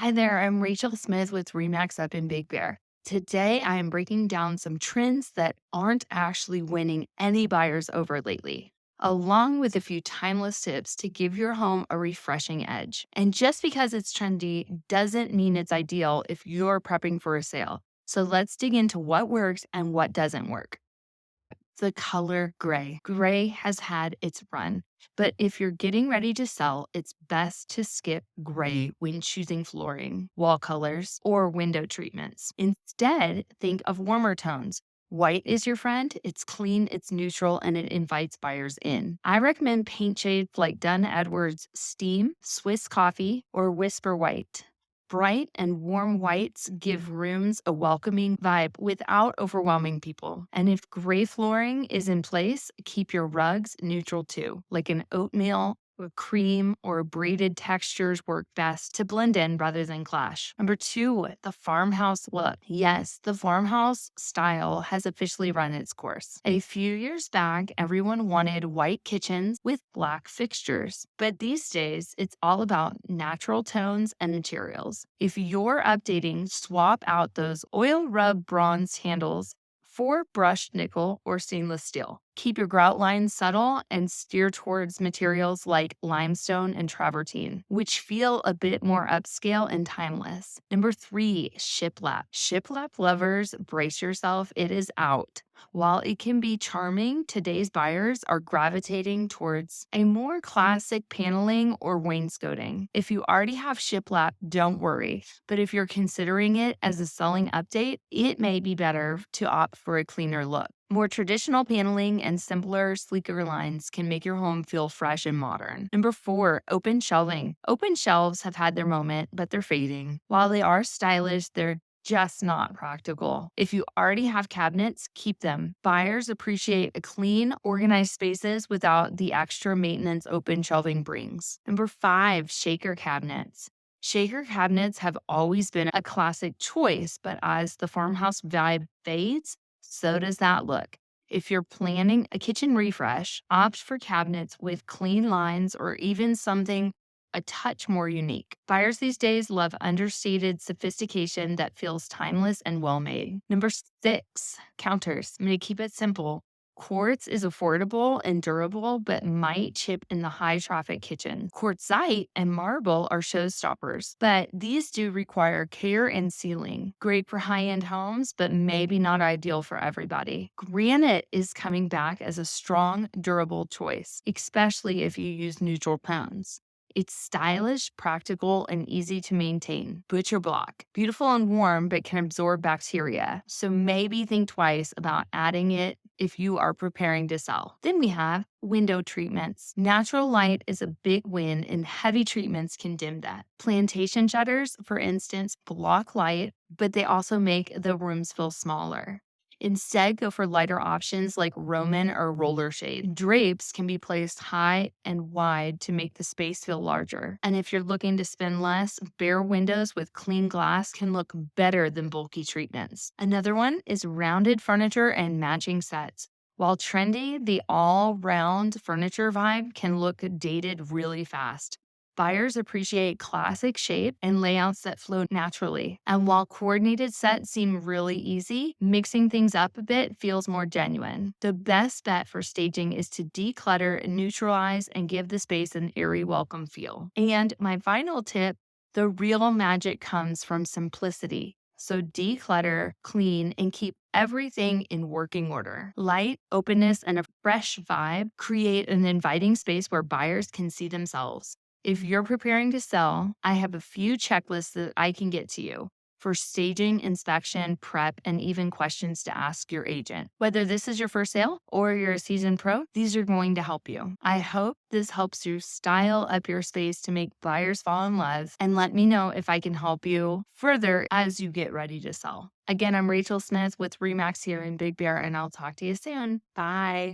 Hi there, I'm Rachel Smith with Remax up in Big Bear. Today, I am breaking down some trends that aren't actually winning any buyers over lately, along with a few timeless tips to give your home a refreshing edge. And just because it's trendy doesn't mean it's ideal if you're prepping for a sale. So let's dig into what works and what doesn't work. The color gray. Gray has had its run, but if you're getting ready to sell, it's best to skip gray when choosing flooring, wall colors, or window treatments. Instead, think of warmer tones. White is your friend. It's clean, it's neutral, and it invites buyers in. I recommend paint shades like Dunn Edwards Steam, Swiss Coffee, or Whisper White. Bright and warm whites give rooms a welcoming vibe without overwhelming people. And if gray flooring is in place, keep your rugs neutral too, like an oatmeal, a cream, or braided textures work best to blend in rather than clash. Number two, the farmhouse look. Yes, the farmhouse style has officially run its course. A few years back, everyone wanted white kitchens with black fixtures. But these days, it's all about natural tones and materials. If you're updating, swap out those oil rub bronze handles for brushed nickel or stainless steel. Keep your grout lines subtle and steer towards materials like limestone and travertine, which feel a bit more upscale and timeless. Number three, shiplap. Shiplap lovers, brace yourself, it is out. While it can be charming, today's buyers are gravitating towards a more classic paneling or wainscoting. If you already have shiplap, don't worry. But if you're considering it as a selling update, it may be better to opt for a cleaner look. More traditional paneling and simpler, sleeker lines can make your home feel fresh and modern. Number four, open shelving. Open shelves have had their moment, but they're fading. While they are stylish, they're just not practical. If you already have cabinets, keep them. Buyers appreciate a clean, organized spaces without the extra maintenance open shelving brings. Number five, shaker cabinets. Shaker cabinets have always been a classic choice, but as the farmhouse vibe fades, so does that look. If you're planning a kitchen refresh, opt for cabinets with clean lines or even something a touch more unique. Buyers these days love understated sophistication that feels timeless and well made. Number six, counters. I'm going to keep it simple. Quartz is affordable and durable, but might chip in the high traffic kitchen. Quartzite and marble are showstoppers, but these do require care and sealing. Great for high end homes, but maybe not ideal for everybody. Granite is coming back as a strong, durable choice, especially if you use neutral tones. It's stylish, practical, and easy to maintain. Butcher block. Beautiful and warm, but can absorb bacteria. So maybe think twice about adding it if you are preparing to sell. Then we have window treatments. Natural light is a big win, and heavy treatments can dim that. Plantation shutters, for instance, block light, but they also make the rooms feel smaller. Instead, go for lighter options like Roman or roller shade. Drapes can be placed high and wide to make the space feel larger. And if you're looking to spend less, bare windows with clean glass can look better than bulky treatments. Another one is rounded furniture and matching sets. While trendy, the all-round furniture vibe can look dated really fast. Buyers appreciate classic shape and layouts that flow naturally. And while coordinated sets seem really easy, mixing things up a bit feels more genuine. The best bet for staging is to declutter, neutralize, and give the space an airy welcome feel. And my final tip, the real magic comes from simplicity. So declutter, clean, and keep everything in working order. Light, openness, and a fresh vibe create an inviting space where buyers can see themselves. If you're preparing to sell, I have a few checklists that I can get to you for staging, inspection, prep, and even questions to ask your agent. Whether this is your first sale or you're a seasoned pro, these are going to help you. I hope this helps you style up your space to make buyers fall in love, and let me know if I can help you further as you get ready to sell. Again, I'm Rachel Smith with Remax here in Big Bear, and I'll talk to you soon. Bye.